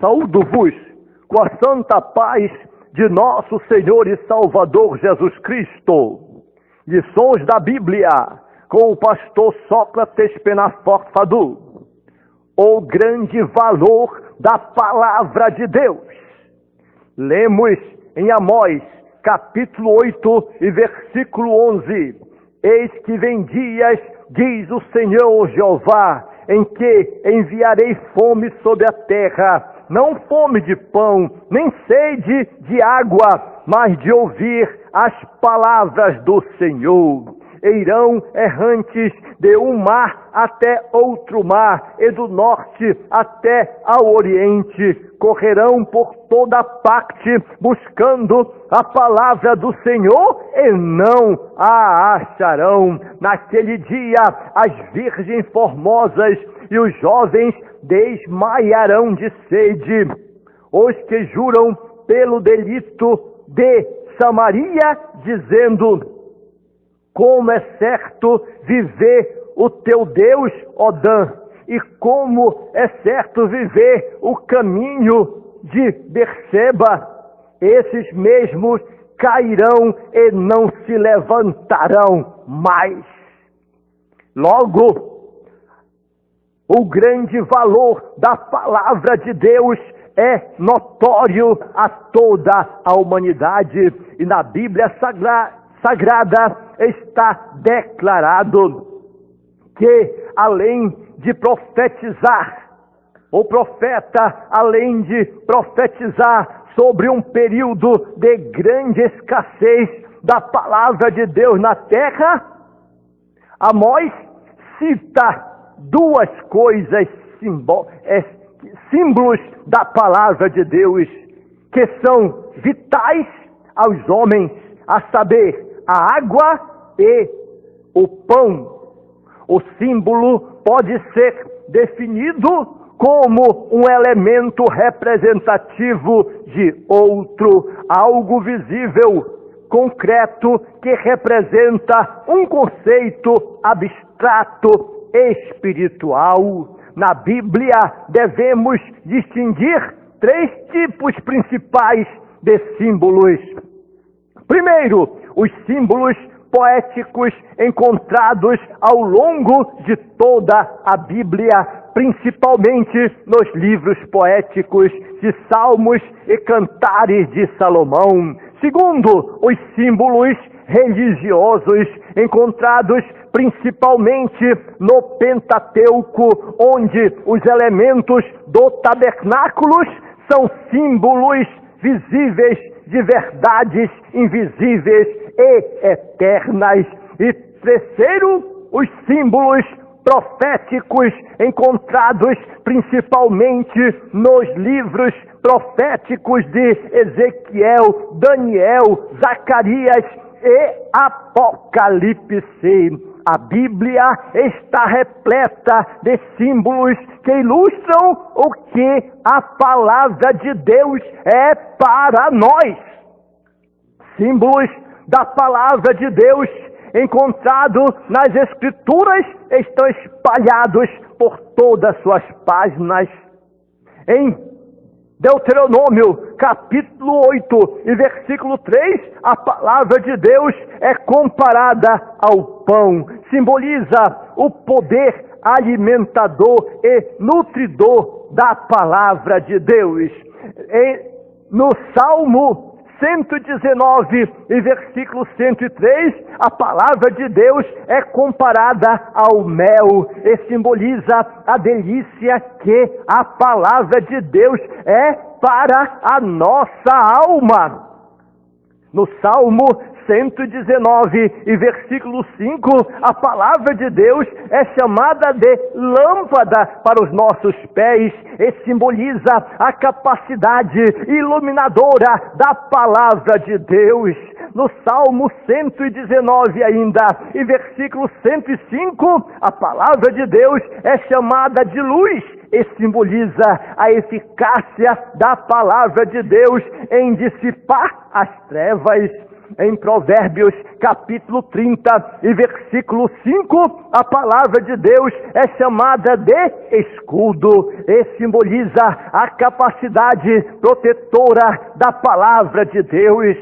Saúdo-vos com a santa paz de nosso Senhor e Salvador Jesus Cristo. Lições da Bíblia com o pastor Sócrates Penaforte Fadu. O grande valor da palavra de Deus. Lemos em Amós, capítulo 8 e versículo 11. Eis que vem dias, diz o Senhor Jeová, em que enviarei fome sobre a terra, não fome de pão, nem sede de água, mas de ouvir as palavras do Senhor. Irão errantes de um mar até outro mar, e do norte até ao oriente. Correrão por toda parte, buscando a palavra do Senhor, e não a acharão. Naquele dia, as virgens formosas e os jovens desmaiarão de sede. Os que juram pelo delito de Samaria, dizendo: como é certo viver o teu Deus, Odã, e como é certo viver o caminho de Berseba. Esses mesmos cairão e não se levantarão mais. Logo, o grande valor da palavra de Deus é notório a toda a humanidade, e na Bíblia Sagrada está declarado que, além de profetizar, o profeta, além de profetizar sobre um período de grande escassez da palavra de Deus na terra, Amós cita duas coisas, símbolos da palavra de Deus, que são vitais aos homens, a saber, a água e o pão. O símbolo pode ser definido como um elemento representativo de outro, algo visível, concreto, que representa um conceito abstrato espiritual. Na Bíblia devemos distinguir três tipos principais de símbolos. Primeiro, os símbolos poéticos encontrados ao longo de toda a Bíblia, principalmente nos livros poéticos de Salmos e Cantares de Salomão. Segundo, os símbolos religiosos encontrados principalmente no Pentateuco, onde os elementos do tabernáculo são símbolos visíveis de verdades invisíveis e eternas. E terceiro, os símbolos proféticos encontrados principalmente nos livros proféticos de Ezequiel, Daniel, Zacarias e Apocalipse. A Bíblia está repleta de símbolos que ilustram o que a palavra de Deus é para nós. Símbolos da palavra de Deus encontrados nas Escrituras estão espalhados por todas as suas páginas. Em Deuteronômio, capítulo 8 e versículo 3, a palavra de Deus é comparada ao pão. Simboliza o poder alimentador e nutridor da palavra de Deus. No Salmo 119 e versículo 103, a palavra de Deus é comparada ao mel e simboliza a delícia que a palavra de Deus é para a nossa alma. No Salmo 119 e versículo 5, a palavra de Deus é chamada de lâmpada para os nossos pés e simboliza a capacidade iluminadora da palavra de Deus. No Salmo 119 ainda, e versículo 105, a palavra de Deus é chamada de luz e simboliza a eficácia da palavra de Deus em dissipar as trevas. Em Provérbios, capítulo 30 e versículo 5, a palavra de Deus é chamada de escudo e simboliza a capacidade protetora da palavra de Deus.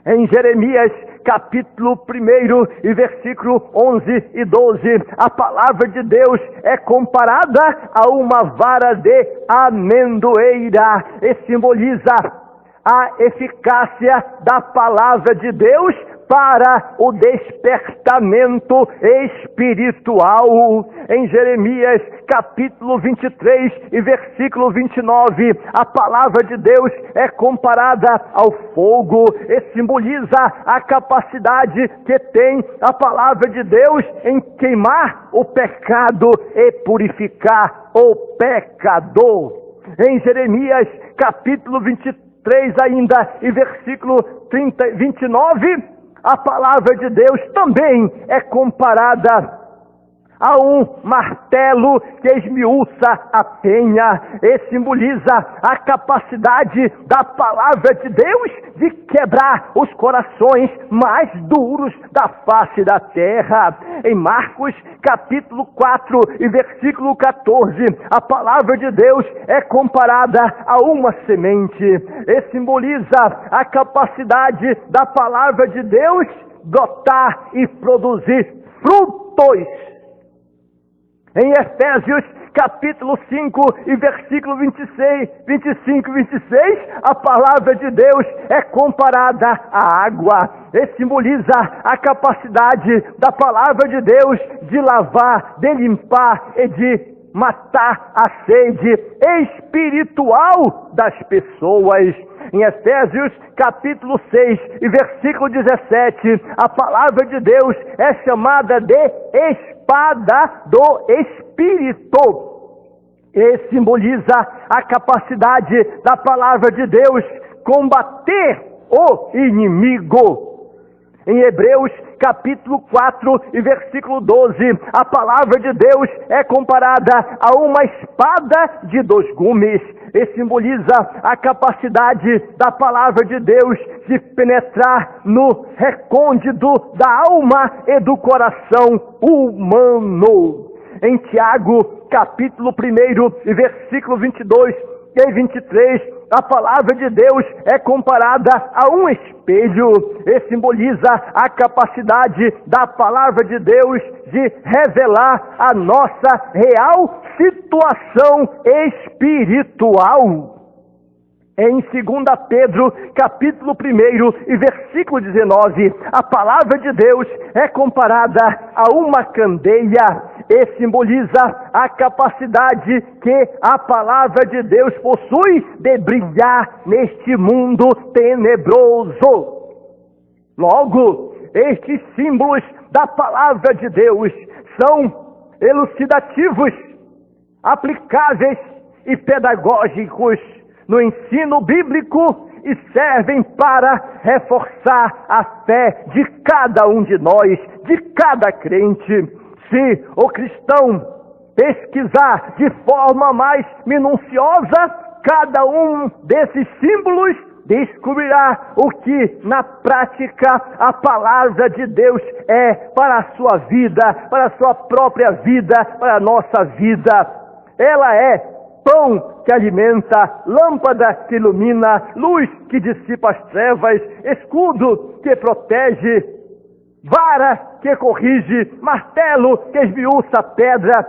Em Jeremias, capítulo 1 e versículo 11 e 12, a palavra de Deus é comparada a uma vara de amendoeira e simboliza a eficácia da palavra de Deus para o despertamento espiritual. Em Jeremias, capítulo 23 e versículo 29, a palavra de Deus é comparada ao fogo e simboliza a capacidade que tem a palavra de Deus em queimar o pecado e purificar o pecador. Em Jeremias, capítulo 23 ainda e versículo 29, a palavra de Deus também é comparada a um martelo que esmiuça a penha e simboliza a capacidade da palavra de Deus de quebrar os corações mais duros da face da terra. Em Marcos, capítulo 4 e versículo 14, a palavra de Deus é comparada a uma semente e simboliza a capacidade da palavra de Deus brotar e produzir frutos. Em Efésios, capítulo 5 e versículo 25 e 26, a palavra de Deus é comparada à água e simboliza a capacidade da palavra de Deus de lavar, de limpar e de matar a sede espiritual das pessoas. Em Efésios, capítulo 6 e versículo 17, a palavra de Deus é chamada de espada do Espírito e simboliza a capacidade da palavra de Deus combater o inimigo. Em Hebreus, capítulo 4 e versículo 12, a palavra de Deus é comparada a uma espada de 2 gumes e simboliza a capacidade da palavra de Deus de penetrar no recôndito da alma e do coração humano. Em Tiago, capítulo 1 e versículo 22 e 23, a palavra de Deus é comparada a um espelho e simboliza a capacidade da palavra de Deus de revelar a nossa real situação espiritual. Em 2 Pedro, capítulo 1 e versículo 19, a palavra de Deus é comparada a uma candeia e simboliza a capacidade que a palavra de Deus possui de brilhar neste mundo tenebroso. Logo, estes símbolos da palavra de Deus são elucidativos, aplicáveis e pedagógicos no ensino bíblico e servem para reforçar a fé de cada um de nós, de cada crente. Se o cristão pesquisar de forma mais minuciosa cada um desses símbolos, descobrirá o que na prática a palavra de Deus é para a sua vida, para a sua própria vida, para a nossa vida. Ela é pão que alimenta, lâmpada que ilumina, luz que dissipa as trevas, escudo que protege, vara que corrige, martelo que esmiuça a pedra,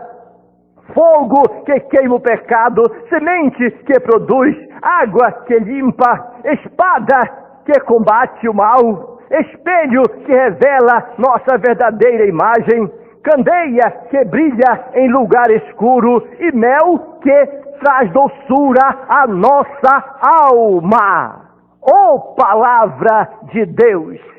fogo que queima o pecado, semente que produz, água que limpa, espada que combate o mal, espelho que revela nossa verdadeira imagem, candeia que brilha em lugar escuro e mel que traz doçura à nossa alma. Palavra de Deus!